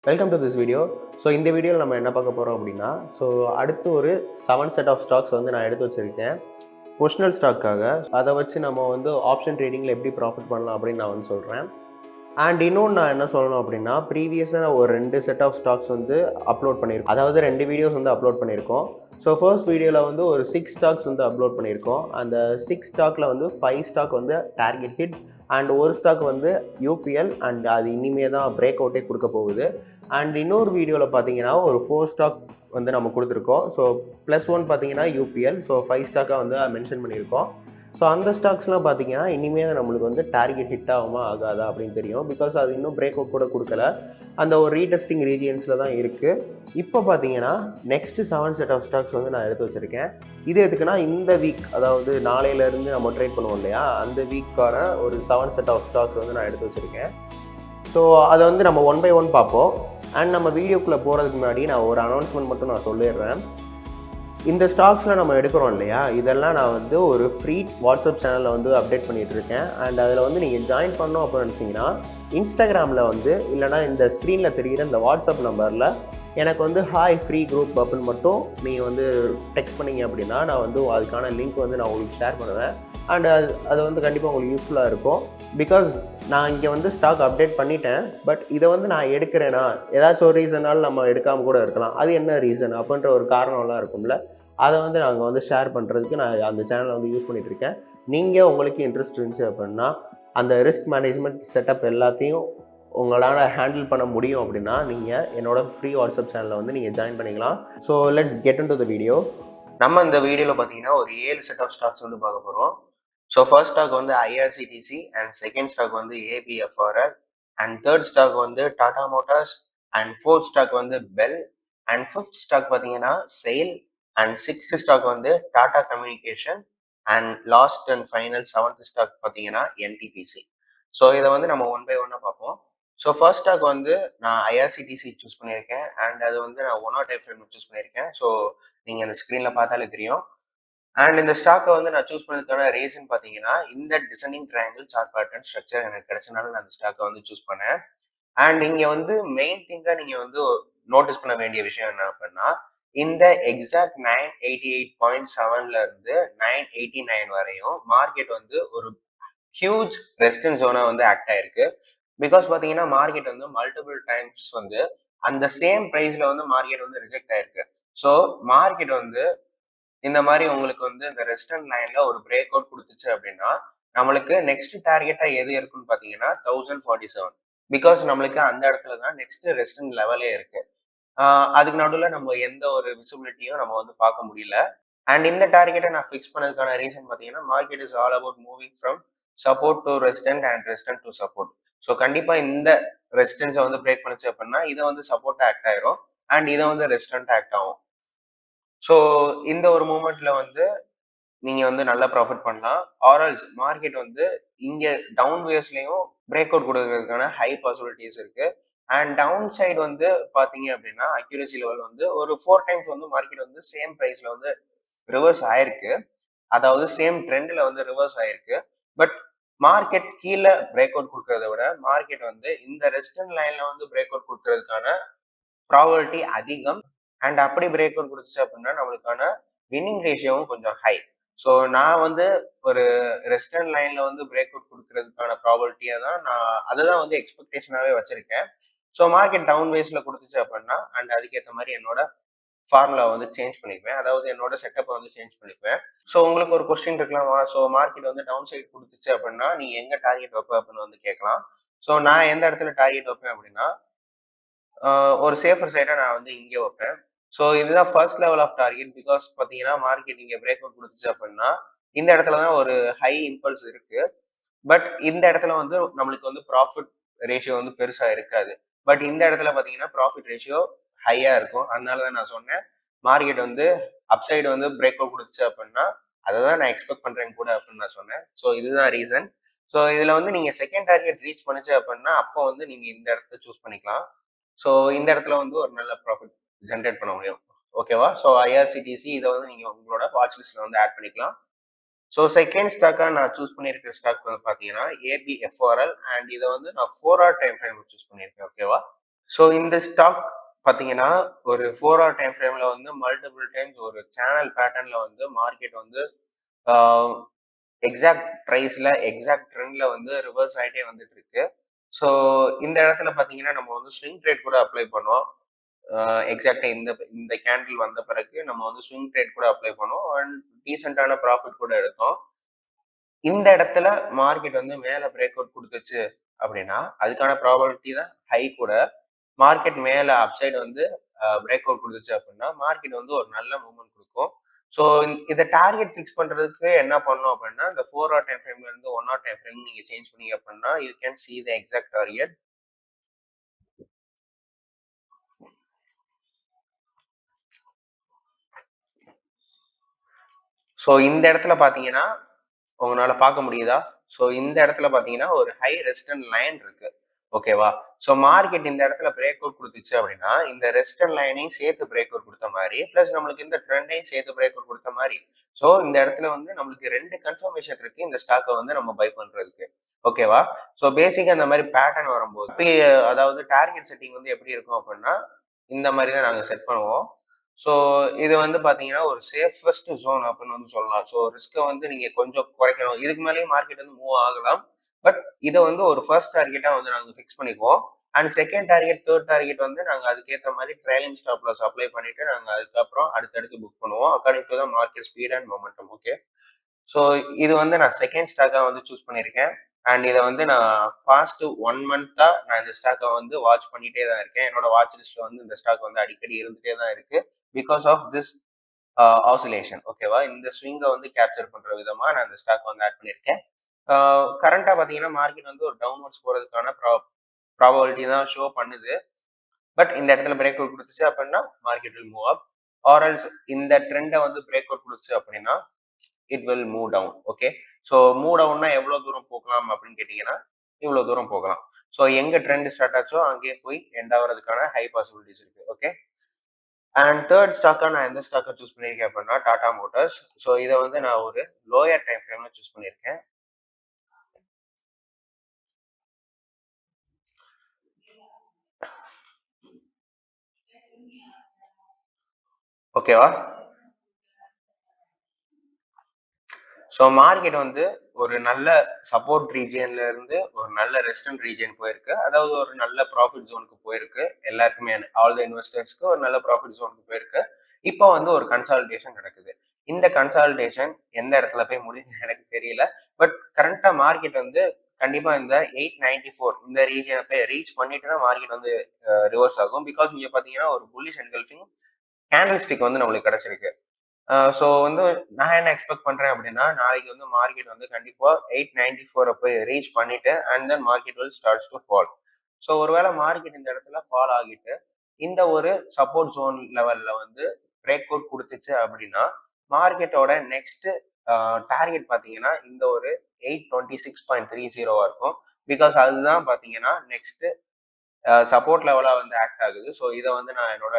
Welcome to this video. So இந்த வீடியோவில் நம்ம என்ன பார்க்க போகிறோம் அப்படின்னா, அடுத்து ஒரு 7 செட் ஆஃப் ஸ்டாக்ஸ் வந்து நான் எடுத்து வச்சுருக்கேன் பொசிஷனல் ஸ்டாக்காக. அதை வச்சு நம்ம வந்து ஆப்ஷன் ட்ரேடிங்கில் எப்படி ப்ராஃபிட் பண்ணலாம் அப்படின்னு நான் வந்து சொல்கிறேன். அண்ட் இன்னொன்று நான் என்ன சொல்லணும் அப்படின்னா, ப்ரீவியஸாக ஒரு 2 செட் ஆஃப் ஸ்டாக்ஸ் வந்து அப்லோட் பண்ணியிருக்கோம். அதாவது 2 வீடியோஸ் வந்து அப்லோட் பண்ணியிருக்கோம். ஸோ ஃபர்ஸ்ட் வீடியோவில் வந்து ஒரு 6 ஸ்டாக்ஸ் வந்து அப்லோட் பண்ணியிருக்கோம். அந்த 6 ஸ்டாக்கில் வந்து 5 ஸ்டாக் வந்து டார்கெட் ஹிட் அண்ட் ஒரு ஸ்டாக் வந்து யூபிஎல் அண்ட் அது இனிமே தான் பிரேக் அவுட்டே கொடுக்க போகுது. அண்ட் இன்னொரு வீடியோவில் பார்த்தீங்கன்னா ஒரு 4 ஸ்டாக் வந்து நம்ம கொடுத்துருக்கோம். ஸோ +1 பார்த்தீங்கன்னா யூபிஎல். ஸோ 5 ஸ்டாக்காக வந்து மென்ஷன் பண்ணியிருக்கோம். ஸோ அந்த ஸ்டாக்ஸ்லாம் பார்த்தீங்கன்னா இனிமேல் நம்மளுக்கு வந்து டார்கெட் ஹிட் ஆகுமா ஆகாதா அப்படின்னு தெரியும். பிகாஸ் அது இன்னும் பிரேக் அவுட் கூட கொடுக்கல. அந்த ஒரு ரீடெஸ்டிங் ரீஜியன்ஸில் தான் இருக்குது. இப்போ பார்த்தீங்கன்னா நெக்ஸ்ட்டு 7 செட் ஆஃப் ஸ்டாக்ஸ் வந்து நான் எடுத்து வச்சுருக்கேன். இது எதுக்குன்னா இந்த வீக், அதாவது நாளையிலேருந்து நம்ம ட்ரேட் பண்ணுவோம் இல்லையா, அந்த வீக்கான ஒரு 7 செட் ஆஃப் ஸ்டாக்ஸ் வந்து நான் எடுத்து வச்சுருக்கேன். ஸோ அதை வந்து நம்ம ஒன் பை ஒன் பார்ப்போம். அண்ட் நம்ம வீடியோக்குள்ளே போகிறதுக்கு முன்னாடி நான் ஒரு அனௌன்ஸ்மெண்ட் மட்டும் நான் சொல்லிடுறேன். இந்த ஸ்டாக்ஸில் நம்ம எடுக்கிறோம் இல்லையா, இதெல்லாம் நான் வந்து ஒரு ஃப்ரீ வாட்ஸ்அப் சேனலில் வந்து அப்டேட் பண்ணிகிட்ருக்கேன். அண்ட் அதில் வந்து நீங்கள் ஜாயின் பண்ணோம் அப்படின்னு நினச்சிங்கன்னா, இன்ஸ்டாகிராமில் வந்து இல்லைனா இந்த ஸ்க்ரீனில் தெரிகிற இந்த வாட்ஸ்அப் நம்பரில் எனக்கு வந்து ஹாய் ஃப்ரீ குரூப் அப்படின்னு மட்டும் நீங்கள் வந்து டெக்ஸ்ட் பண்ணிங்க அப்படின்னா, நான் வந்து அதுக்கான லிங்க் வந்து நான் உங்களுக்கு ஷேர் பண்ணுவேன். அண்ட் அது வந்து கண்டிப்பாக உங்களுக்கு யூஸ்ஃபுல்லாக இருக்கும். பிகாஸ் நான் இங்கே வந்து ஸ்டாக் அப்டேட் பண்ணிட்டேன். பட் இதை வந்து நான் எடுக்கிறேன்னா ஏதாச்சும் ஒரு ரீசனால் நம்ம எடுக்காமல் கூட இருக்கலாம். அது என்ன ரீசன் அப்படின்ற ஒரு காரணம்லாம் இருக்கும்ல, அதை வந்து நாங்கள் வந்து ஷேர் பண்ணுறதுக்கு நான் அந்த சேனலை வந்து யூஸ் பண்ணிகிட்ருக்கேன். நீங்கள் உங்களுக்கு இன்ட்ரெஸ்ட் இருந்துச்சு அப்படின்னா, அந்த ரிஸ்க் மேனேஜ்மெண்ட் செட்டப் எல்லாத்தையும் உங்களால் ஹேண்டில் பண்ண முடியும் அப்படின்னா, நீங்கள் என்னோட ஃப்ரீ வாட்ஸ்அப் சேனலில் வந்து நீங்கள் ஜாயின் பண்ணிக்கலாம். So let's get in to the video. நம்ம இந்த வீடியோவில் பார்த்தீங்கன்னா ஒரு 7 செட் ஆஃப் ஸ்டாக்ஸ் வந்து பார்க்க போகிறோம். ஸோ ஃபர்ஸ்ட் ஸ்டாக் வந்து ஐஆர்சிடிசி அண்ட் செகண்ட் ஸ்டாக் வந்து ஏபிஎஃப்ஆர்எல் அண்ட் தேர்ட் ஸ்டாக் வந்து Tata Motors and fourth stock வந்து பெல் அண்ட் ஃபிஃப்த் ஸ்டாக் பார்த்தீங்கன்னா செயில் அண்ட் சிக்ஸ்த் ஸ்டாக் வந்து Tata Communication and last and final 7th stock பார்த்தீங்கன்னா என்டிபிசி. ஸோ இதை வந்து நம்ம ஒன் பை ஒன்னாக பார்ப்போம். ஸோ ஃபர்ஸ்ட் ஸ்டாக் வந்து நான் ஐஆர்சிடிசி சூஸ் பண்ணியிருக்கேன் அண்ட் அது வந்து நான் 105 சூஸ் பண்ணியிருக்கேன். ஸோ நீங்கள் அந்த ஸ்க்ரீனில் பார்த்தாலே தெரியும். அண்ட் இந்த ஸ்டாக்கை வந்து நான் சூஸ் பண்ணதுக்கான ரீசன் பார்த்தீங்கன்னா, இந்த designing triangle chart pattern structure எனக்கு கிடைச்சனால நான் அந்த ஸ்டாக்கை வந்து சூஸ் பண்ணேன். அண்ட் இங்க வந்து மெயின் திங்கா நீங்க வந்து நோட்டீஸ் பண்ண வேண்டிய விஷயம் என்ன அப்படின்னா, இந்த எக்ஸாக்ட் 988.7ல இருந்து 989 வரையும் மார்க்கெட் வந்து ஒரு ஹியூஜ் ரெசிஸ்டன்ஸ் ஜோனா வந்து ஆக்ட் ஆயிருக்கு. பிகாஸ் பாத்தீங்கன்னா மார்க்கெட் வந்து மல்டிபிள் டைம்ஸ் வந்து அந்த சேம் பிரைஸ்ல வந்து மார்க்கெட் வந்து ரிஜெக்ட் ஆயிருக்கு. ஸோ மார்க்கெட் வந்து இந்த மாதிரி உங்களுக்கு வந்து இந்த ரெசிஸ்டன்ட் லைன்ல ஒரு பிரேக் அவுட் கொடுத்துச்சு அப்படின்னா, நம்மளுக்கு நெக்ஸ்ட் டார்கெட்டா எது இருக்குன்னு பாத்தீங்கன்னா 1047. பிகாஸ் நம்மளுக்கு அந்த இடத்துல தான் நெக்ஸ்ட் ரெசிஸ்டன்ட் லெவலே இருக்கு. அதுக்கு நடுவில் நம்ம எந்த ஒரு விசிபிலிட்டியும் நம்ம வந்து பார்க்க முடியல. அண்ட் இந்த டார்கெட்டை நான் ஃபிக்ஸ் பண்ணதுக்கான ரீசன் பார்த்தீங்கன்னா, market is all about moving from support to resistant and resistant to support. So கண்டிப்பா இந்த ரெசிஸ்டன்ஸை வந்து பிரேக் பண்ணுச்சு அப்படின்னா, இதை வந்து சப்போர்ட் ஆக்ட் ஆயிரும் அண்ட் இதை வந்து ரெசிஸ்டன்ட் ஆக்ட் ஆகும். ஸோ இந்த ஒரு மூமெண்ட்ல வந்து நீங்க வந்து நல்லா ப்ராஃபிட் பண்ணலாம். ஆர்எல்ஸ் மார்க்கெட் வந்து இங்க டவுன் வேஸ்லயும் பிரேக் அவுட் கொடுக்கறதுக்கான ஹை பாசிபிலிட்டிஸ் இருக்கு. அண்ட் டவுன் சைடு வந்து பாத்தீங்க அப்படின்னா அக்யூரசி லெவல் வந்து ஒரு 4 டைம்ஸ் வந்து மார்க்கெட் வந்து சேம் பிரைஸ்ல வந்து ரிவர்ஸ் ஆயிருக்கு. அதாவது சேம் ட்ரெண்ட்ல வந்து ரிவர்ஸ் ஆயிருக்கு. பட் மார்க்கெட் கீழே பிரேக் அவுட் கொடுக்கறத விட மார்க்கெட் வந்து இந்த ரெசிஸ்டன்ட் லைன்ல வந்து பிரேக் அவுட் கொடுக்கறதுக்கான ப்ராபபிலிட்டி அதிகம். அண்ட் அப்படி பிரேக் அவுட் கொடுத்துச்சு அப்படின்னா நம்மளுக்கான வின்னிங் ரேஷியோவும் கொஞ்சம் ஹை. ஸோ நான் வந்து ஒரு ரெசிஸ்டன்ட் லைன்ல வந்து பிரேக் அவுட் கொடுக்கறதுக்கான ப்ராபபிலிட்டியை தான் நான் அதுதான் வந்து எக்ஸ்பெக்டேஷனாவே வச்சிருக்கேன். ஸோ மார்க்கெட் டவுன் வேஸ்ல கொடுத்துச்சு அப்படின்னா அண்ட் அதுக்கேற்ற மாதிரி என்னோட ஃபார்முலா வந்து சேஞ்ச் பண்ணிக்குவேன். அதாவது என்னோட செட்டப்பை வந்து சேஞ்ச் பண்ணிக்குவேன். ஸோ உங்களுக்கு ஒரு கொஸ்டின் இருக்கலாம், ஸோ மார்க்கெட் வந்து டவுன் சைட் கொடுத்துச்சு அப்படின்னா நீ எங்க டார்கெட் வைப்ப அப்படின்னு வந்து கேட்கலாம். ஸோ நான் எந்த இடத்துல டார்கெட் வைப்பேன் அப்படின்னா, ஒரு சேஃபர் சைடா நான் வந்து இங்கே வைப்பேன். ஸோ இதுதான் first level of target. Because பார்த்தீங்கன்னா மார்க்கெட் இங்கே பிரேக் அவுட் கொடுத்துச்சு அப்படின்னா இந்த இடத்துல தான் ஒரு ஹை இம்பல்ஸ் இருக்கு. பட் இந்த இடத்துல வந்து நம்மளுக்கு வந்து ப்ராஃபிட் ரேஷியோ வந்து பெருசா இருக்காது. பட் இந்த இடத்துல பாத்தீங்கன்னா ப்ராஃபிட் ரேஷியோ ஹையா இருக்கும். அதனால தான் நான் சொன்னேன் மார்க்கெட் வந்து அப்சைடு வந்து பிரேக் அவுட் கொடுத்துச்சு அப்படின்னா அதை தான் நான் எக்ஸ்பெக்ட் பண்றேன் கூட அப்படின்னு நான் சொன்னேன். ஸோ இதுதான் ரீசன். ஸோ இதுல வந்து நீங்க செகண்ட் டார்கெட் ரீச் பண்ணுச்சு அப்படின்னா அப்போ வந்து நீங்க இந்த இடத்த சூஸ் பண்ணிக்கலாம். ஸோ இந்த இடத்துல வந்து ஒரு நல்ல ப்ராஃபிட் ஜென்ரேட் பண்ண முடியும். ஓகேவா? ஸோ ஐஆர்சிடிசி இதை வந்து நீங்க உங்களோட வாட்ச் லிஸ்ட்ல வந்து ஆட் பண்ணிக்கலாம். ஸோ செகண்ட் ஸ்டாக்காக நான் சூஸ் பண்ணியிருக்கிற ஸ்டாக் வந்து பார்த்தீங்கன்னா ஏபிஎஃப்ஆர்எல் அண்ட் இதை வந்து நான் 4 hour டைம் ஃப்ரேம் சூஸ் பண்ணியிருக்கேன். ஓகேவா? ஸோ இந்த ஸ்டாக் பார்த்தீங்கன்னா ஒரு 4 hour டைம் ஃப்ரேம்ல வந்து மல்டிபிள் டைம்ஸ் ஒரு சேனல் பேட்டர்ன்ல வந்து மார்க்கெட் வந்து எக்ஸாக்ட் ப்ரைஸ்ல எக்ஸாக்ட் ட்ரெண்ட்ல வந்து ரிவர்ஸ் ஆகிட்டே வந்துட்டு இருக்கு. ஸோ இந்த இடத்துல பார்த்தீங்கன்னா நம்ம வந்து ஸ்விங் ட்ரேட் கூட அப்ளை பண்ணோம். எக்ஸாக்டா இந்த இந்த கேண்டில் வந்த பிறகு நம்ம வந்து ஸ்விங் ட்ரேட் கூட அப்ளை பண்ணோம் அண்ட் டீசென்டான ப்ராஃபிட் கூட எடுத்தோம். இந்த இடத்துல மார்க்கெட் வந்து மேல பிரேக் அவுட் கொடுத்துச்சு அப்படின்னா அதுக்கான ப்ராபபிலிட்டி தான் ஹை கூட. மார்க்கெட் மேல அப்சைடு வந்து பிரேக் அவுட் கொடுத்துச்சு அப்படின்னா மார்க்கெட் வந்து ஒரு நல்ல மூவ்மெண்ட் கொடுக்கும். ஸோ இதை டார்கெட் ஃபிக்ஸ் பண்றதுக்கு என்ன பண்ணணும் அப்படின்னா இந்த 4 hour டைம் ஃப்ரேம்ல இருந்து 1 hour டைம் ஃப்ரேம் நீங்க சேஞ்ச் பண்ணீங்க அப்படின்னா you can see the exact target. So இந்த இடத்துல பாத்தீங்கன்னா உங்களால பார்க்க முடியுதா? ஸோ இந்த இடத்துல பாத்தீங்கன்னா ஒரு ஹை ரெசிஸ்டன்ட் லைன் இருக்கு. ஓகேவா? ஸோ மார்க்கெட் இந்த இடத்துல பிரேக் அவுட் கொடுத்துச்சு அப்படின்னா இந்த ரெசிஸ்டன்ட் லைனையும் சேர்த்து பிரேக் அவுட் கொடுத்த மாதிரி பிளஸ் நம்மளுக்கு இந்த ட்ரெண்டையும் சேர்த்து பிரேக் அவுட் கொடுத்த மாதிரி. ஸோ இந்த இடத்துல வந்து நம்மளுக்கு 2 கன்ஃபர்மேஷன் இருக்கு இந்த ஸ்டாக்கை வந்து நம்ம பை பண்றதுக்கு. ஓகேவா? ஸோ பேசிக்கா இந்த மாதிரி பேட்டர்ன் வரும்போது அதாவது டார்கெட் செட்டிங் வந்து எப்படி இருக்கும் அப்படின்னா இந்த மாதிரி தான் நாங்கள் செட் பண்ணுவோம். ஸோ இது வந்து பாத்தீங்கன்னா ஒரு சேஃபஸ்ட் ஜோன் அப்படின்னு வந்து சொல்லலாம். ஸோ ரிஸ்க்கை வந்து நீங்க கொஞ்சம் குறைக்கணும். இதுக்கு மேலேயும் மார்க்கெட் வந்து மூவ் ஆகலாம். பட் இதை வந்து ஒரு ஃபர்ஸ்ட் டார்கெட்டா வந்து நாங்க ஃபிக்ஸ் பண்ணிக்குவோம். And second target third target வந்து நாங்க அதுக்கேற்ற மாதிரி ட்ரைலிங் ஸ்டாப் லாஸ் அப்ளை பண்ணிட்டு நாங்க அதுக்கப்புறம் அடுத்தடுத்து புக் பண்ணுவோம் according to the market speed and momentum. Okay. So இது வந்து நான் செகண்ட் ஸ்டாக்கா வந்து சூஸ் பண்ணியிருக்கேன். அண்ட் இதை வந்து நான் பாஸ்ட் 1 month நான் இந்த ஸ்டாக்கை வந்து வாட்ச் பண்ணிட்டே தான் இருக்கேன். என்னோட வாட்ச் லிஸ்ட்ல வந்து இந்த ஸ்டாக் வந்து அடிக்கடி இருந்துட்டே தான் இருக்கு. Because of this oscillation. ஓகேவா? இந்த ஸ்விங்கை வந்து கேப்சர் பண்ற விதமா நான் இந்த ஸ்டாக் வந்து ஆட் பண்ணியிருக்கேன். கரண்டா பாத்தீங்கன்னா மார்க்கெட் வந்து ஒரு டவுன்வர்ட்ஸ் போறதுக்கான ப்ராபபிலிட்டி தான் ஷோ பண்ணுது. பட் இந்த இடத்துல பிரேக் அவுட் கொடுத்துச்சு அப்படின்னா market will move up. Or else இந்த ட்ரெண்டை வந்து பிரேக் அவுட் கொடுத்துச்சு அப்படின்னா it will move down. Okay. So move டவுன்னா எவ்வளவு தூரம் போகலாம் அப்படின்னு கேட்டீங்கன்னா இவ்வளவு தூரம் போகலாம். ஸோ எங்க ட்ரெண்ட் ஸ்டார்ட் ஆச்சோ அங்கேயே போய் எண்ட் ஆகிறதுக்கான ஹை பாசிபிலிட்டிஸ் இருக்கு. ஓகே. அண்ட் தேர்ட் ஸ்டாக்கா நான் எந்த ஸ்டாக்கை சூஸ் பண்ணியிருக்கேன் அப்படின்னா டாடா மோட்டார்ஸ். ஸோ இதை வந்து நான் ஒரு லோயர் டைம் ஃப்ரேம்ல சூஸ் பண்ணியிருக்கேன். ஓகேவா? ஸோ மார்க்கெட் வந்து ஒரு நல்ல சப்போர்ட் ரீஜியன்ல இருந்து ஒரு நல்ல ரெசிஸ்டன்ட் ரீஜியன் போயிருக்கு. அதாவது ஒரு நல்ல ப்ராஃபிட் ஜோனுக்கு போயிருக்கு. எல்லாருக்குமே ஆல் த இன்வெஸ்டர்ஸ்க்கு ஒரு நல்ல ப்ராஃபிட் ஜோனுக்கு போயிருக்கு. இப்போ வந்து ஒரு கன்சாலிடேஷன் நடக்குது. இந்த கன்சாலிடேஷன் எந்த இடத்துல போய் முடியுது எனக்கு தெரியல. பட் கரண்டா மார்க்கெட் வந்து கண்டிப்பா இந்த 894 இந்த ரீஜியனை போய் ரீச் பண்ணிட்டு தான் மார்க்கெட் வந்து ரிவர்ஸ் ஆகும். பிகாஸ் இங்க பாத்தீங்கன்னா ஒரு புல்லிஷ் என்கல்ஃபிங் கேண்டில் ஸ்டிக் வந்து நம்மளுக்கு கிடைச்சிருக்கு. ஸோ வந்து நான் என்ன எக்ஸ்பெக்ட் பண்றேன் அப்படின்னா நாளைக்கு வந்து மார்க்கெட் வந்து கண்டிப்பா 894 போய் ரீச் பண்ணிட்டு and then market will starts to fall. So ஒருவேளை மார்க்கெட் இந்த இடத்துல ஃபால் ஆகிட்டு இந்த ஒரு சப்போர்ட் ஜோன் லெவல்ல வந்து பிரேக் அவுட் கொடுத்துச்சு அப்படின்னா மார்க்கெட்டோட நெக்ஸ்ட் டார்கெட் பாத்தீங்கன்னா இந்த ஒரு 826.30 இருக்கும். பிகாஸ் அதுதான் பாத்தீங்கன்னா நெக்ஸ்ட் சப்போர்ட் லெவலா வந்து ஆக்ட் ஆகுது. ஸோ இதை வந்து நான் என்னோட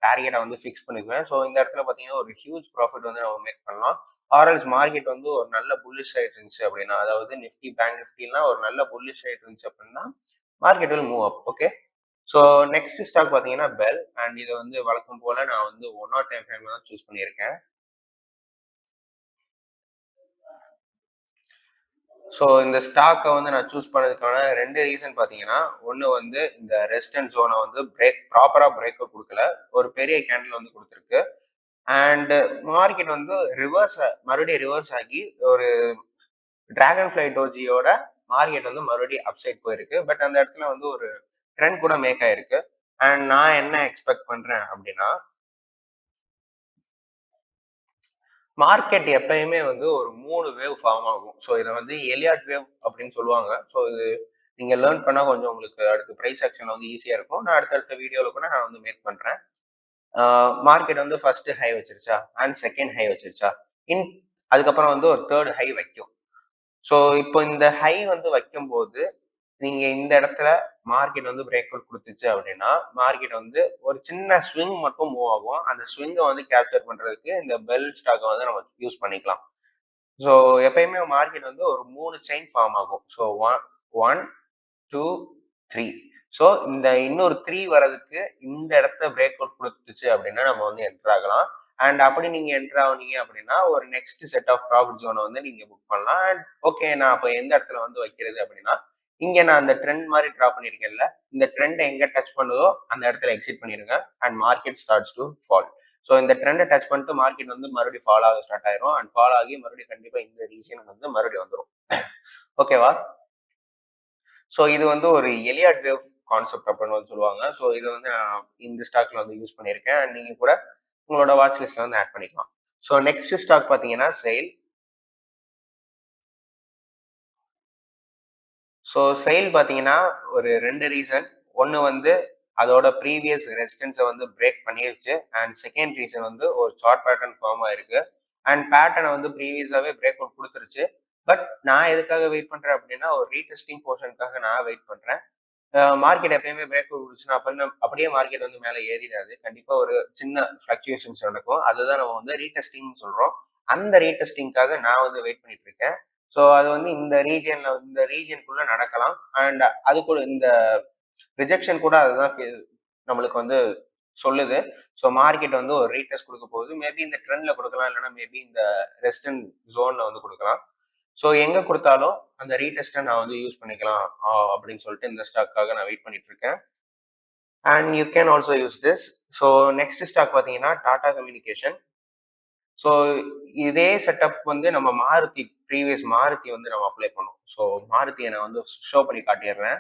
டார்கெட்டை வந்து ஃபிக்ஸ் பண்ணிக்குவேன். ஸோ இந்த இடத்துல பார்த்தீங்கன்னா ஒரு ஹியூஜ் ப்ராஃபிட் வந்து நம்ம மேக் பண்ணலாம். ஆர்எல்ஸ் மார்க்கெட் வந்து ஒரு நல்ல புல்லிஷ் ஆயிட்டு இருந்துச்சு அப்படின்னா அதாவது நிஃப்டி பேங்க் நிஃப்டிலாம் ஒரு நல்ல புல்லிஷ் ஆயிட்டு இருந்துச்சு அப்படின்னா market will move up. Okay. So next stock பார்த்தீங்கன்னா பெல். அண்ட் இதை வந்து வழக்கம் போல நான் வந்து 1 hour டைம் ஃப்ரேம்ல தான் சூஸ் பண்ணியிருக்கேன். ஸோ இந்த ஸ்டாக்கை வந்து நான் சூஸ் பண்ணதுக்கான 2 ரீசன் பார்த்தீங்கன்னா ஒன்று வந்து இந்த ரெசிஸ்டன்ட் ஜோனை வந்து ப்ராப்பராக பிரேக் அவுட் கொடுக்கல. ஒரு பெரிய கேண்டில் வந்து கொடுத்துருக்கு. அண்ட் மார்க்கெட் வந்து மறுபடியும் ரிவர்ஸ் ஆகி ஒரு டிராகன் ஃபிளை டோஜியோட மார்க்கெட் வந்து மறுபடியும் அப்சைட் போயிருக்கு. பட் அந்த இடத்துல வந்து ஒரு ட்ரெண்ட் கூட மேக் ஆயிருக்கு. அண்ட் நான் என்ன எக்ஸ்பெக்ட் பண்றேன் அப்படின்னா மார்க்கெட் எப்பயுமே வந்து ஒரு 3 வேவ் ஃபார்ம் ஆகும். ஸோ இதை வந்து எலியாட் வேவ் அப்படின்னு சொல்லுவாங்க. ஸோ இது நீங்க லேர்ன் பண்ணா கொஞ்சம் உங்களுக்கு அடுத்த பிரைஸ் ஆக்ஷன்ல வந்து ஈஸியா இருக்கும். நான் அடுத்தடுத்த வீடியோல கூட நான் வந்து மேக் பண்றேன். மார்க்கெட் வந்து ஃபர்ஸ்ட் ஹை வச்சிருச்சா அண்ட் செகண்ட் ஹை வச்சிருச்சா இன் அதுக்கப்புறம் வந்து ஒரு தேர்ட் ஹை வைக்கும். ஸோ இப்போ இந்த ஹை வந்து வைக்கும்போது நீங்க இந்த இடத்துல மார்க்கெட் வந்து பிரேக் அவுட் கொடுத்துச்சு அப்படின்னா மார்க்கெட் வந்து ஒரு சின்ன ஸ்விங் மட்டும் மூவ் ஆகும். அந்த ஸ்விங்கை வந்து கேப்சர் பண்றதுக்கு இந்த பெல் ஸ்டாக்கை வந்து நம்ம யூஸ் பண்ணிக்கலாம். ஸோ எப்பயுமே மார்க்கெட் வந்து ஒரு 3 செயின் ஃபார்ம் ஆகும். So one 2 3. ஸோ இந்த இன்னொரு 3 வரதுக்கு இந்த இடத்த பிரேக் அவுட் கொடுத்துச்சு அப்படின்னா நம்ம வந்து என்டர் ஆகலாம். அண்ட் அப்படி நீங்க என்டர் ஆகுனீங்க அப்படின்னா ஒரு நெக்ஸ்ட் செட் ஆஃப் ப்ராஃபிட் ஜோனை வந்து நீங்க புக் பண்ணலாம். அண்ட் ஓகே, நான் அப்போ எந்த இடத்துல வந்து வைக்கிறது அப்படின்னா, இங்க நான் அந்த ட்ரெண்ட் மாதிரி ட்ரா பண்ணிருக்கேன்ல, இந்த ட்ரெண்ட் எங்க டச் பண்ணுதோ அந்த இடத்துல எக்ஸிட் பண்ணிருங்க. And market starts to fall. So இந்த ட்ரெண்டை டச் பண்ணிட்டு மார்க்கெட் வந்து மறுபடியும் ஃபால் ஆக ஸ்டார்ட் ஆயிரும். அண்ட் ஃபால் ஆகி மறுபடியும் கண்டிப்பா இந்த ரீஜன் வந்து மறுபடியும் வந்துடும். ஓகேவா? ஸோ இது வந்து ஒரு எலியாட் வேவ் கான்செப்ட் அப்படின்னு வந்து சொல்லுவாங்க. ஸோ இது வந்து நான் இந்த ஸ்டாக்ல வந்து யூஸ் பண்ணியிருக்கேன். அண்ட் நீங்க கூட உங்களோட வாட்ச் லிஸ்ட்ல வந்து ஆட் பண்ணிக்கலாம். ஸோ நெக்ஸ்ட் ஸ்டாக் பார்த்தீங்கன்னா செயில். ஸோ செயில் பார்த்தீங்கன்னா ஒரு 2 ரீசன். ஒன்று வந்து அதோட ப்ரீவியஸ் ரெசிஸ்டன்ஸை வந்து பிரேக் பண்ணிருச்சு. அண்ட் செகண்ட் ரீசன் வந்து ஒரு சார்ட் பேட்டர்ன் ஃபார்ம் ஆயிருக்கு. அண்ட் பேட்டர்னை வந்து ப்ரீவியஸாவே பிரேக் அவுட் கொடுத்துருச்சு. பட் நான் எதுக்காக வெயிட் பண்றேன் அப்படின்னா ஒரு ரீடெஸ்டிங் போர்ஷனுக்காக நான் வெயிட் பண்றேன். மார்க்கெட் எப்பயுமே பிரேக் அவுட் கொடுத்துச்சுன்னா அப்படியே மார்க்கெட் வந்து மேலே ஏறிடாது. கண்டிப்பா ஒரு சின்ன ஃபிளக்சுவேஷன்ஸ் நடக்கும். அதுதான் நம்ம வந்து ரீடெஸ்டிங் சொல்றோம். அந்த ரீடெஸ்டிங்காக நான் வந்து வெயிட் பண்ணிட்டு இருக்கேன். ஸோ அது வந்து இந்த ரீஜியனுக்குள்ள நடக்கலாம். அண்ட் அது கூட இந்த ரிஜெக்ஷன் கூட அதுதான் நம்மளுக்கு வந்து சொல்லுது. ஸோ மார்க்கெட் வந்து ஒரு ரீடெஸ்ட் கொடுக்க போகுது. மேபி இந்த ட்ரெண்ட்ல கொடுக்கலாம், இல்லைன்னா மேபி இந்த ரெஸ்டன் ஜோன்ல வந்து கொடுக்கலாம். ஸோ எங்க கொடுத்தாலும் அந்த ரீடெஸ்ட்டை நான் வந்து யூஸ் பண்ணிக்கலாம் அப்படின்னு சொல்லிட்டு இந்த ஸ்டாக்காக நான் வெயிட் பண்ணிட்டு இருக்கேன். And you can also use this. So next stock பார்த்தீங்கன்னா டாடா கம்யூனிகேஷன். ஸோ இதே செட்டப் வந்து நம்ம ப்ரீவியஸ் மாருதி வந்து நம்ம அப்ளை பண்ணோம். ஸோ மாருதியை நான் வந்து ஷோ பண்ணி காட்டிடுறேன்.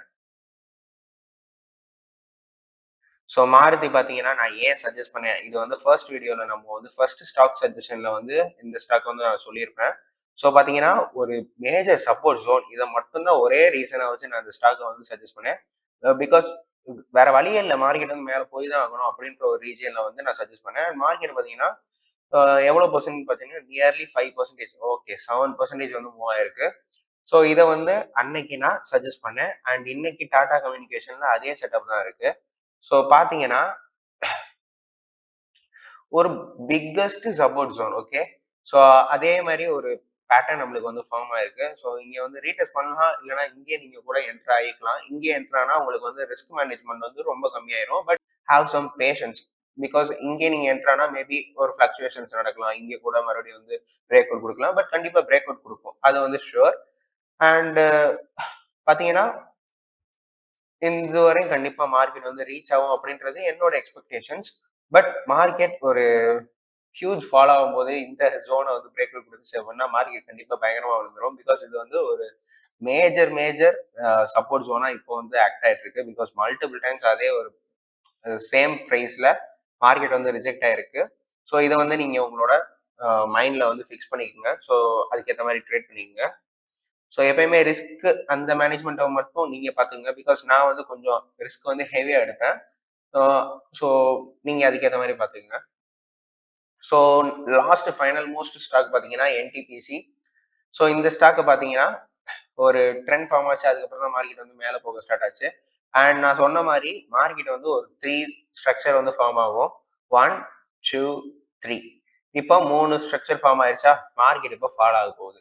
ஸோ மாருதி பார்த்தீங்கன்னா நான் ஏன் சஜஸ்ட் பண்ணேன், இது வந்து ஃபர்ஸ்ட் வீடியோவில் நம்ம வந்து ஃபர்ஸ்ட் ஸ்டாக் சஜஷன்ல வந்து இந்த ஸ்டாக் வந்து நான் சொல்லியிருப்பேன். ஸோ பார்த்தீங்கன்னா ஒரு மேஜர் சப்போர்ட் ஜோன், இதை மட்டும்தான் ஒரே ரீசனை வச்சு நான் இந்த ஸ்டாக்கை வந்து சஜஸ்ட் பண்ணேன். பிகாஸ் வேற வழியே இல்லை, மார்க்கெட் வந்து மேலே போய் தான் ஆகணும் அப்படின்ற ஒரு ரீஜியன்ல வந்து நான் சஜஸ்ட் பண்ணேன். மார்க்கெட் பார்த்தீங்கன்னா எவ்வளோ பர்சன்ட் பார்த்தீங்கன்னா நியர்லி 5%, ஓகே 7% வந்து மூவ் ஆயிருக்கு. ஸோ இதை வந்து அன்னைக்கு நான் சஜஸ்ட் பண்ணேன். அண்ட் இன்னைக்கு டாடா கம்யூனிகேஷன்ல அதே செட்டப் தான் இருக்கு. ஸோ பார்த்தீங்கன்னா ஒரு biggest support zone. Okay, so அதே மாதிரி ஒரு பேட்டர்ன் நம்மளுக்கு வந்து ஃபார்ம் ஆயிருக்கு. ஸோ இங்க வந்து ரீடெஸ்ட் பண்ணலாம், இல்லைன்னா இங்கே நீங்க கூட என்டர் ஆகிக்கலாம். இங்கே என்டர் ஆனா உங்களுக்கு வந்து ரிஸ்க் மேனேஜ்மெண்ட் வந்து ரொம்ப கம்மியாயிரும். But have some patience. Because இங்கே நீங்க என்டர் ஆனா மேபி ஒரு ஃபிளக்சுவேஷன்ஸ் நடக்கலாம். இங்கே கூட மறுபடியும் வந்து பிரேக் அவுட் கொடுக்கலாம். பட் கண்டிப்பா பிரேக் அவுட் கொடுக்கும், அது வந்து ஷுர். அண்ட் பாத்தீங்கன்னா இதுவரையும் கண்டிப்பா மார்க்கெட் வந்து ரீச் ஆகும் அப்படின்றது என்னோட எக்ஸ்பெக்டேஷன்ஸ். பட் மார்க்கெட் ஒரு ஹியூஜ் ஃபாலோ ஆகும்போது இந்த ஜோனை வந்து பிரேக் அவுட் கொடுத்து அப்படின்னா மார்க்கெட் கண்டிப்பா பயங்கரமா விழுந்துரும். பிகாஸ் இது வந்து ஒரு மேஜர் சப்போர்ட் ஜோனா இப்போ வந்து ஆக்ட் ஆயிட்டு இருக்கு. பிகாஸ் மல்டிபிள் டைம்ஸ் அதே ஒரு சேம் பிரைஸ்ல மார்க்கெட் வந்து ரிஜெக்ட் ஆயிருக்கு. ஸோ இதை வந்து நீங்க உங்களோட மைண்ட்ல வந்து ஃபிக்ஸ் பண்ணிக்கோங்க. ஸோ அதுக்கேற்ற மாதிரி ட்ரேட் பண்ணிக்கோங்க. ஸோ எப்பயுமே ரிஸ்க் அந்த மேனேஜ்மெண்ட்டை மட்டும் நீங்க பாத்துங்க. பிகாஸ் நான் வந்து கொஞ்சம் ரிஸ்க் வந்து ஹெவியா எடுப்பேன். ஸோ நீங்க அதுக்கேற்ற மாதிரி பாத்துக்கோங்க. So last final most stock பாத்தீங்கன்னா என்டிபிசி. ஸோ இந்த ஸ்டாக்கை பாத்தீங்கன்னா ஒரு ட்ரெண்ட் ஃபார்ம் ஆச்சு. அதுக்கப்புறம் தான் மார்க்கெட் வந்து மேலே போக ஸ்டார்ட் ஆச்சு. அண்ட் நான் சொன்ன மாதிரி மார்க்கெட் வந்து ஒரு 3 ஸ்ட்ரக்சர் வந்து ஃபார்ம் ஆகும். 1 2 3. இப்போ 3 ஸ்ட்ரக்சர் ஃபார்ம் ஆயிடுச்சா, மார்க்கெட் இப்போ ஃபால் ஆக போகுது.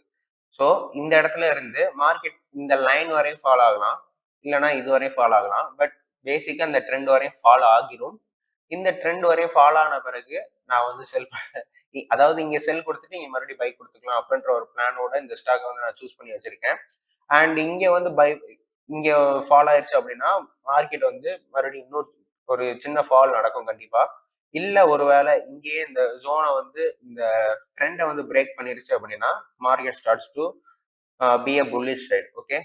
ஸோ இந்த இடத்துல இருந்து மார்க்கெட் இந்த லைன் வரையும் ஃபால் ஆகலாம், இல்லைன்னா இது வரையும் ஃபால் ஆகலாம். பட் பேசிக்கா இந்த ட்ரெண்ட் வரையும் ஃபால் ஆகிரும். இந்த ட்ரெண்ட் வரையும் ஃபால் ஆன பிறகு நான் வந்து அதாவது இங்க செல் கொடுத்துட்டு இங்க மறுபடியும் பை கொடுத்துக்கலாம் அப்படின்ற ஒரு பிளானோட இந்த ஸ்டாக் வந்து நான் சூஸ் பண்ணி வச்சிருக்கேன். அண்ட் இங்க வந்து இங்க ஃபால் ஆயிடுச்சு அப்படின்னா மார்க்கெட் வந்து மறுபடியும் இன்னொரு ஒரு சின்ன ஃபால் நடக்கும் கண்டிப்பா. இல்ல ஒருவேளை இங்கேயே இந்த ஜோனை வந்து இந்த ட்ரெண்டை வந்து பிரேக் பண்ணிருச்சு அப்படின்னா market starts to be a bullish side. Okay,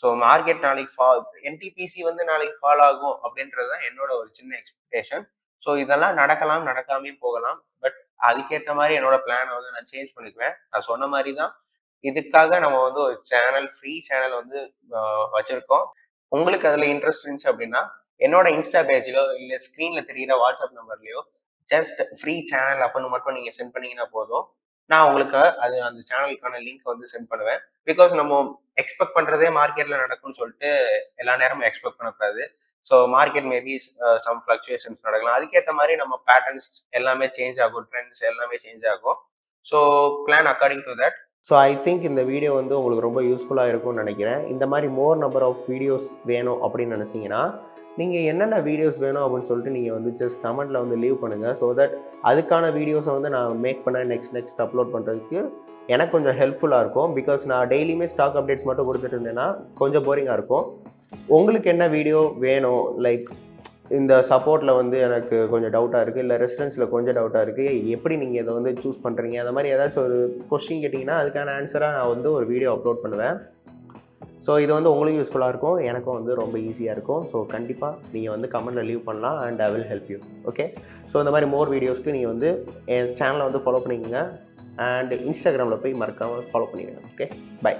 so market நாளைக்கு என்டிபிசி வந்து நாளைக்கு ஃபால் ஆகும் அப்படின்றது தான் என்னோட ஒரு சின்ன எக்ஸ்பெக்டேஷன். ஸோ இதெல்லாம் நடக்கலாம், நடக்காமையும் போகலாம். பட் அதுக்கேற்ற மாதிரி என்னோட பிளானை வந்து நான் சேஞ்ச் பண்ணிக்குவேன். நான் சொன்ன மாதிரி தான் இதுக்காக நம்ம வந்து ஒரு ஃப்ரீ சேனல் வந்து வச்சிருக்கோம். உங்களுக்கு அதுல இன்ட்ரெஸ்ட் இருந்துச்சு அப்படின்னா என்னோட இன்ஸ்டா பேஜ்லயோ இல்ல ஸ்கிரீன்ல தெரியுற வாட்ஸ்அப் நம்பர்லயோ ஜஸ்ட் ஃப்ரீ சேனல் அப்படின்னு மட்டும் நீங்க சென்ட் பண்ணீங்கன்னா போதும். நான் உங்களுக்கு அந்த சேனலுக்கான லிங்க் வந்து சென்ட் பண்ணுவேன். பிகாஸ் நம்ம எக்ஸ்பெக்ட் பண்றதே மார்க்கெட்ல நடக்கும்னு சொல்லிட்டு எல்லா நேரமும் எக்ஸ்பெக்ட் பண்ணக்கூடாது. So market maybe some fluctuations நடக்கலாம். அதுக்கேற்ற மாதிரி நம்ம பேட்டர்ன்ஸ் எல்லாமே சேஞ்ச் ஆகும், ட்ரெண்ட்ஸ் எல்லாமே சேஞ்ச் ஆகும். So plan according to that. So I think இந்த வீடியோ வந்து உங்களுக்கு ரொம்ப யூஸ்ஃபுல்லாக இருக்கும்னு நினைக்கிறேன். இந்த மாதிரி மோர் நம்பர் ஆஃப் வீடியோஸ் வேணும் அப்படின்னு நினச்சிங்கன்னா நீங்கள் என்னென்ன வீடியோஸ் வேணும் அப்படின்னு சொல்லிட்டு நீங்கள் வந்து ஜஸ்ட் கமெண்ட்டில் வந்து லீவ் பண்ணுங்கள். ஸோ தட் அதுக்கான வீடியோஸை வந்து நான் மேக் பண்ண நெக்ஸ்ட் அப்லோட் பண்ணுறதுக்கு எனக்கு கொஞ்சம் ஹெல்ப்ஃபுல்லாக இருக்கும். பிகாஸ் நான் டெய்லியுமே ஸ்டாக் அப்டேட்ஸ் மட்டும் கொடுத்துட்டு இருந்தேன்னா கொஞ்சம் போரிங்காக இருக்கும். உங்களுக்கு என்ன வீடியோ வேணும், லைக் இந்த சப்போர்ட்டில் வந்து எனக்கு கொஞ்சம் டவுட்டாக இருக்குது, இல்லை ரெசிடென்ஸில் கொஞ்சம் டவுட்டாக இருக்குது, எப்படி நீங்கள் இதை வந்து சூஸ் பண்ணுறீங்க, அந்த மாதிரி ஏதாச்சும் ஒரு கொஸ்டின் கேட்டிங்கன்னா அதுக்கான ஆன்சராக நான் வந்து ஒரு வீடியோ அப்லோட் பண்ணுவேன். ஸோ இது வந்து உங்களுக்கும் யூஸ்ஃபுல்லாக இருக்கும், எனக்கும் வந்து ரொம்ப ஈஸியாக இருக்கும். ஸோ கண்டிப்பாக நீங்கள் வந்து கமெண்ட்டில் லீவ் பண்ணலாம் and I will help you. Okay, so இந்த மாதிரி மோர் வீடியோஸ்க்கு நீங்கள் வந்து என் சேனலை வந்து ஃபாலோ பண்ணிக்கோங்க அண்ட் இன்ஸ்டாகிராமில் போய் மறக்காமல் ஃபாலோ பண்ணிடுங்க. Okay, by.